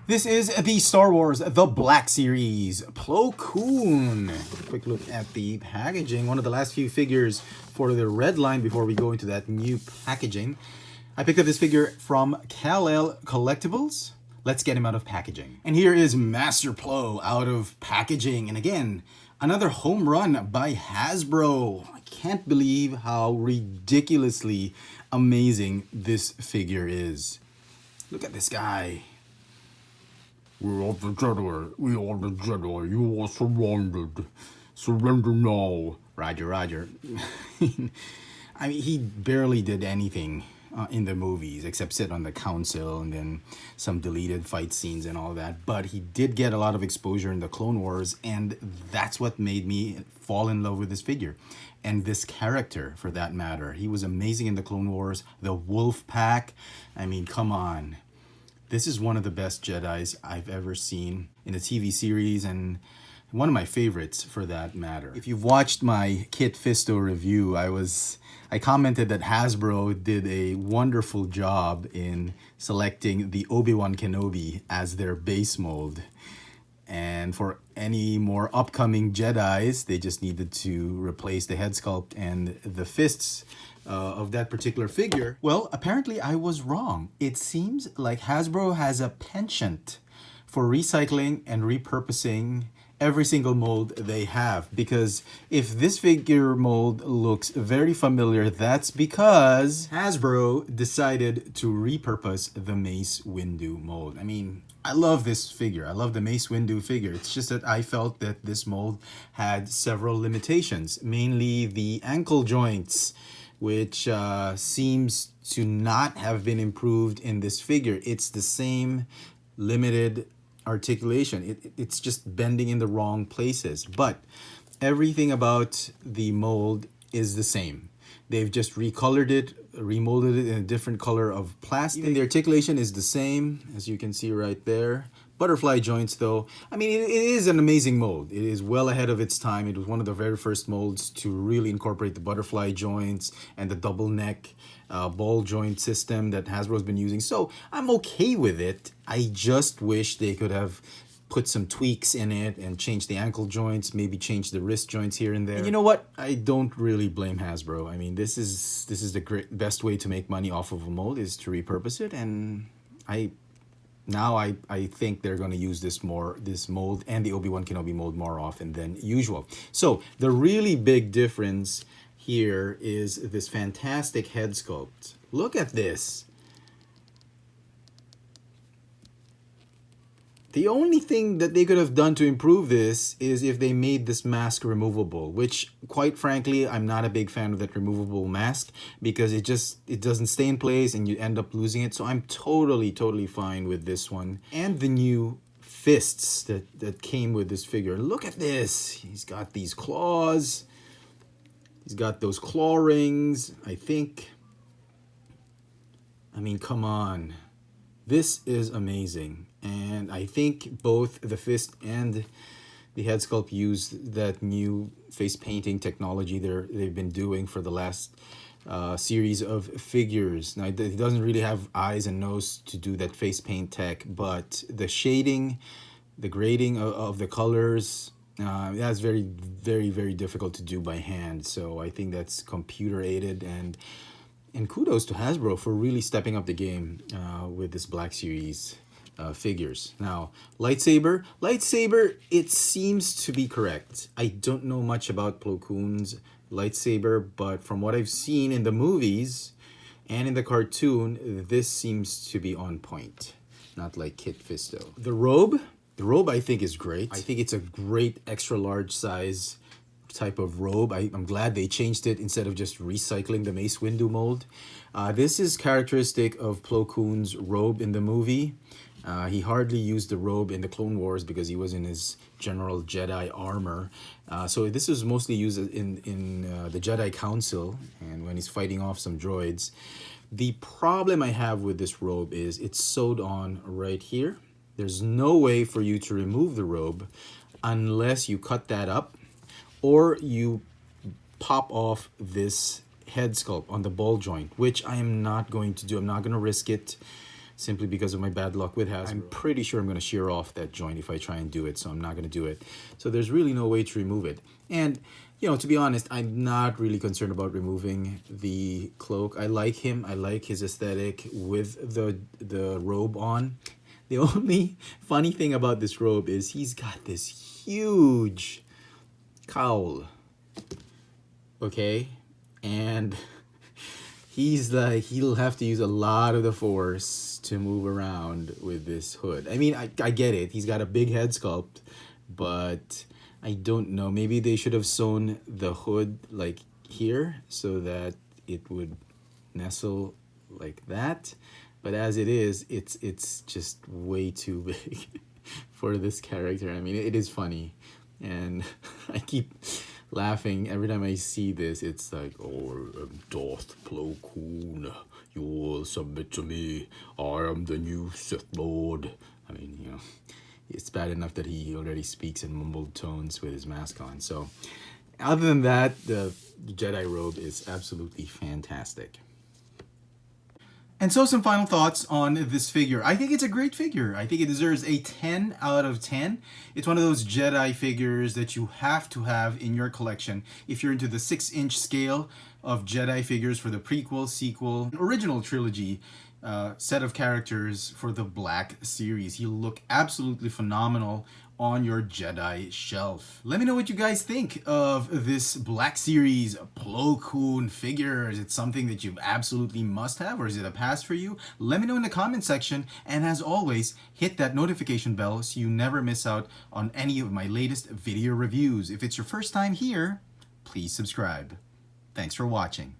This is the Star Wars The Black Series Plo Koon. Quick look at the packaging. One of the last few figures for the red line before we go into that new packaging. I picked up this figure from Kal-El Collectibles. Let's get him out of packaging. And here is Master Plo out of packaging. And again, another home run by Hasbro. I can't believe how ridiculously amazing this figure is. Look at this guy. We are the Jedi. We are the Jedi. You are surrounded. Surrender now. Roger, Roger. I mean, he barely did anything in the movies except sit on the council and then some deleted fight scenes and all that. But he did get a lot of exposure in the Clone Wars, and that's what made me fall in love with this figure. And this character, for that matter. He was amazing in the Clone Wars. The Wolf Pack. I mean, come on. This is one of the best Jedis I've ever seen in a TV series, and one of my favorites for that matter. If you've watched my Kit Fisto review, I commented that Hasbro did a wonderful job in selecting the Obi-Wan Kenobi as their base mold. And for any more upcoming Jedis, they just needed to replace the head sculpt and the fists of that particular figure. Well, apparently I was wrong. It seems like Hasbro has a penchant for recycling and repurposing every single mold they have, because if this figure mold looks very familiar, that's because Hasbro decided to repurpose the Mace Windu mold. I mean, I love this figure. I love the Mace Windu figure. It's just that I felt that this mold had several limitations, mainly the ankle joints, which seems to not have been improved in this figure. It's the same limited articulation. It's just bending in the wrong places. But everything about the mold is the same. They've just recolored it, remolded it in a different color of plastic. And the articulation is the same, as you can see right there. Butterfly joints, though. I mean, it is an amazing mold. It is well ahead of its time. It was one of the very first molds to really incorporate the butterfly joints and the double neck ball joint system that Hasbro's been using. So I'm okay with it. I just wish they could have put some tweaks in it and change the ankle joints, maybe change the wrist joints here and there. And you know what? I don't really blame Hasbro. I mean, this is the best way to make money off of a mold, is to repurpose it, and I think they're going to use this mold and the Obi-Wan Kenobi mold more often than usual. So the really big difference here is this fantastic head sculpt. Look at this. The only thing that they could have done to improve this is if they made this mask removable, which, quite frankly, I'm not a big fan of that removable mask, because it doesn't stay in place and you end up losing it. So I'm totally fine with this one. And the new fists that came with this figure. Look at this. He's got these claws. He's got those claw rings, I think. I mean, come on. This is amazing. And I think both the fist and the head sculpt use that new face painting technology they've been doing for the last series of figures. Now, it doesn't really have eyes and nose to do that face paint tech, but the shading, the grading of the colors, that's very difficult to do by hand. So I think that's computer aided, and kudos to Hasbro for really stepping up the game with this Black Series figures. Now, lightsaber, it seems to be correct. I don't know much about Plo Koon's lightsaber, but from what I've seen in the movies and in the cartoon, this seems to be on point. Not like Kit Fisto. The robe I think is great. I think it's a great extra large size type of robe. I'm glad they changed it instead of just recycling the Mace Windu mold. This is characteristic of Plo Koon's robe in the movie. He hardly used the robe in the Clone Wars because he was in his General Jedi armor. So this is mostly used in the Jedi Council and when he's fighting off some droids. The problem I have with this robe is it's sewed on right here. There's no way for you to remove the robe unless you cut that up or you pop off this head sculpt on the ball joint, which I am not going to do. I'm not going to risk it. simply because of my bad luck with Hasbro. I'm pretty sure I'm going to shear off that joint if I try and do it, so I'm not going to do it. So there's really no way to remove it. And, you know, to be honest, I'm not really concerned about removing the cloak. I like him. I like his aesthetic with the robe on. The only funny thing about this robe is he's got this huge cowl. Okay? And he's like, he'll have to use a lot of the force to move around with this hood. I mean, I get it. He's got a big head sculpt, but I don't know. Maybe they should have sewn the hood like here so that it would nestle like that. But as it is, it's just way too big for this character. I mean, it is funny. And I keep laughing every time I see this. It's like, oh, Darth Plo Koon, you will submit to me. I am the new Sith Lord. I mean, you know, it's bad enough that he already speaks in mumbled tones with his mask on. So other than that, the Jedi robe is absolutely fantastic. And so some final thoughts on this figure. I think it's a great figure. I think it deserves a 10 out of 10. It's one of those Jedi figures that you have to have in your collection if you're into the 6-inch scale of Jedi figures for the prequel, sequel, original trilogy set of characters for the Black series. He'll look absolutely phenomenal on your Jedi shelf. Let me know what you guys think of this Black Series Plo Koon figure. Is it something that you absolutely must have, or is it a pass for you? Let me know in the comment section, and as always, hit that notification bell so you never miss out on any of my latest video reviews. If it's your first time here, please subscribe. Thanks for watching.